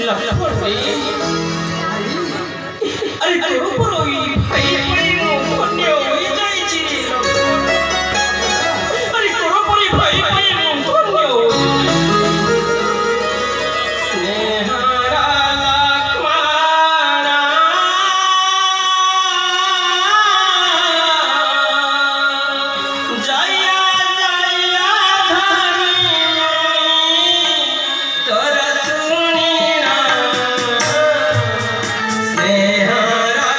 लक्ष्मण रे अरे तोर परोई भाई पड़िनो धन्य होई जाई छी अरे तोर परी भाई पड़िनो धन्य स्नेहरा लक्ष्मण जया जया धनी तोरा सुनी ना स्नेहरा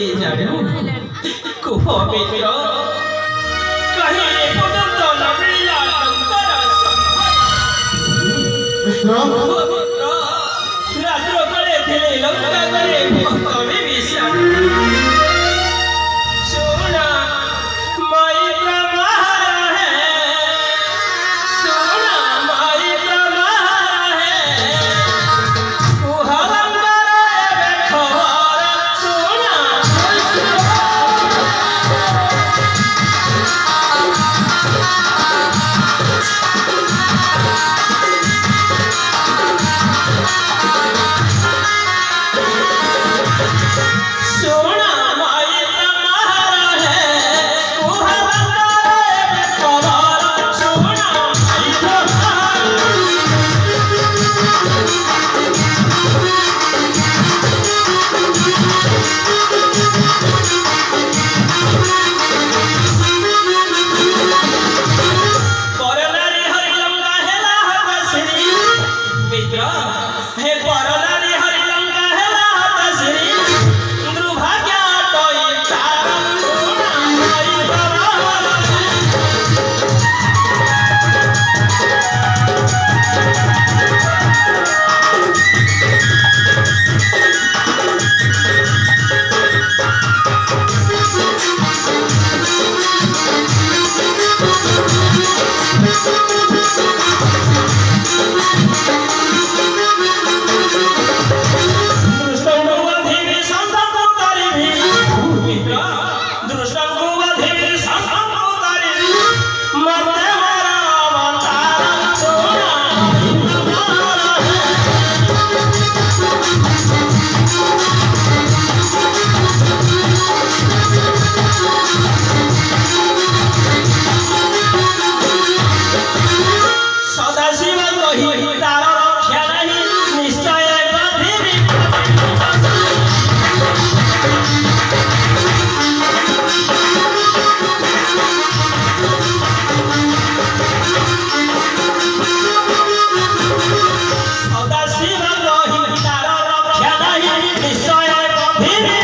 କିଏ ଜାଣେ କୁହ ମିତ୍ର କହିଁ ଏପର୍ଯ୍ୟନ୍ତ ନ ମିଳିଲା ଟଙ୍କାର ରାତ୍ର କଳେ ଥିଲେ ଲଙ୍କା କଳେ ତମେ ବିଷାଣ सोना माई प्रमाण है सोना माई प्रमाण है कुहलंबर खबर सोना सोना माई प्रमाण है कुहलंबर खबर सोना माई प्रमाण परनारी हरिलंगा हेला हतश्री मित्र हे परनारी हरिलंगा हेला हतश्री दुर्भाग्य तोई तारा सोना माई प्रमाण दृष्टंगुवधिवी संतपुतरिवी मित्र दृष्टंगुवधिवी संतपुतरिवी मरते मरा अवतार सोना माई प्रमाण है सदाशिव कही तार रक्षा नहीं निश्चय बधिरी सदाशिव कही तार रक्षा नहीं निश्चय बधिरी